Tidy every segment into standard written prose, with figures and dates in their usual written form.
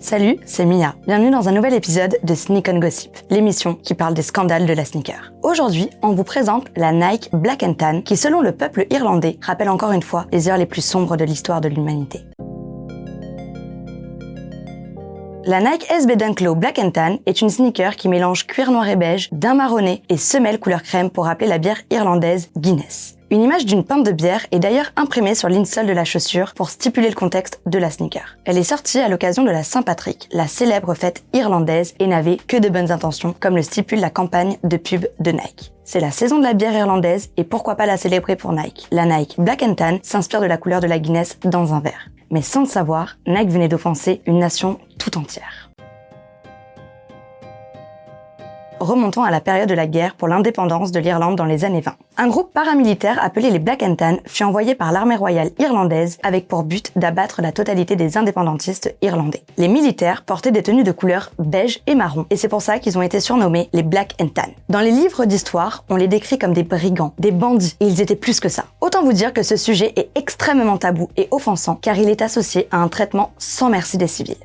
Salut, c'est Mia. Bienvenue dans un nouvel épisode de Sneak on Gossip, l'émission qui parle des scandales de la sneaker. Aujourd'hui, on vous présente la Nike Black & Tan qui, selon le peuple irlandais, rappelle encore une fois les heures les plus sombres de l'histoire de l'humanité. La Nike SB Dunk Low Black & Tan est une sneaker qui mélange cuir noir et beige, daim marronné et semelle couleur crème pour rappeler la bière irlandaise Guinness. Une image d'une pinte de bière est d'ailleurs imprimée sur l'insole de la chaussure pour stipuler le contexte de la sneaker. Elle est sortie à l'occasion de la Saint-Patrick, la célèbre fête irlandaise, et n'avait que de bonnes intentions, comme le stipule la campagne de pub de Nike. C'est la saison de la bière irlandaise et pourquoi pas la célébrer pour Nike. La Nike Black & Tan s'inspire de la couleur de la Guinness dans un verre. Mais sans le savoir, Nike venait d'offenser une nation tout entière. Remontons à la période de la guerre pour l'indépendance de l'Irlande dans les années 20. Un groupe paramilitaire appelé les Black & Tan fut envoyé par l'armée royale irlandaise avec pour but d'abattre la totalité des indépendantistes irlandais. Les militaires portaient des tenues de couleur beige et marron et c'est pour ça qu'ils ont été surnommés les Black & Tan. Dans les livres d'histoire, on les décrit comme des brigands, des bandits et ils étaient plus que ça. Autant vous dire que ce sujet est extrêmement tabou et offensant car il est associé à un traitement sans merci des civils.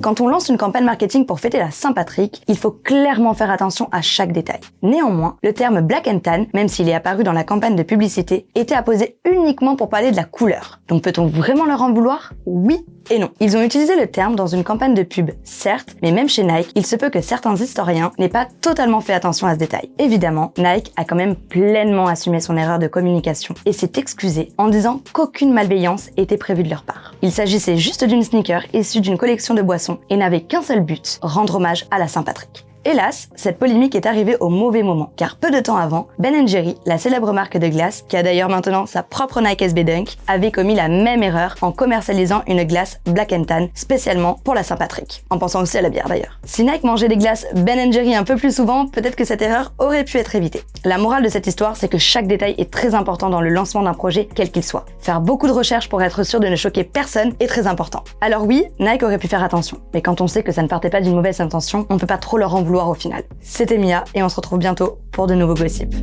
Quand on lance une campagne marketing pour fêter la Saint-Patrick, il faut clairement faire attention à chaque détail. Néanmoins, le terme Black & Tan, même s'il est apparu dans la campagne de publicité, était apposé uniquement pour parler de la couleur. Donc peut-on vraiment leur en vouloir? Oui et non. Ils ont utilisé le terme dans une campagne de pub, certes, mais même chez Nike, il se peut que certains historiens n'aient pas totalement fait attention à ce détail. Évidemment, Nike a quand même pleinement assumé son erreur de communication et s'est excusé en disant qu'aucune malveillance était prévue de leur part. Il s'agissait juste d'une sneaker issue d'une collection de boissons et n'avait qu'un seul but, rendre hommage à la Saint-Patrick. Hélas, cette polémique est arrivée au mauvais moment, car peu de temps avant, Ben & Jerry, la célèbre marque de glace, qui a d'ailleurs maintenant sa propre Nike SB Dunk, avait commis la même erreur en commercialisant une glace Black & Tan spécialement pour la Saint-Patrick, en pensant aussi à la bière d'ailleurs. Si Nike mangeait des glaces Ben & Jerry un peu plus souvent, peut-être que cette erreur aurait pu être évitée. La morale de cette histoire, c'est que chaque détail est très important dans le lancement d'un projet, quel qu'il soit. Faire beaucoup de recherches pour être sûr de ne choquer personne est très important. Alors oui, Nike aurait pu faire attention, mais quand on sait que ça ne partait pas d'une mauvaise intention, on peut pas trop leur en vouloir au final. C'était Mia et on se retrouve bientôt pour de nouveaux gossips.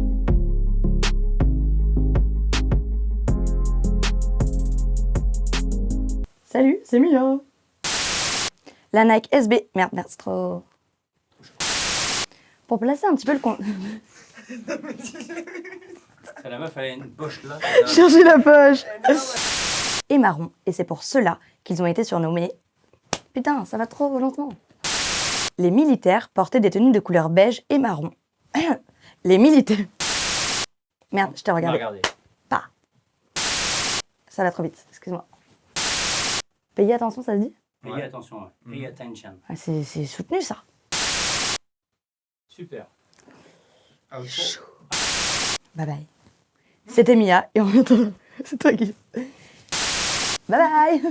Salut, c'est Mia. La Nike SB... Merde, c'est trop... Pour placer un petit peu le compte... La meuf, elle a une poche là. Cherchez la poche. Et marron, et c'est pour cela qu'ils ont été surnommés... Putain, ça va trop lentement. Les militaires portaient des tenues de couleur beige et marron. Les militaires... Merde, je t'ai regardé. Pas. Ça va trop vite, excuse-moi. Payez attention, ça se dit? Payez attention, ouais. Pay attention. Ah, c'est soutenu, ça. Super. Bye bye. C'était Mia, et en attendant, c'est toi qui... Bye bye.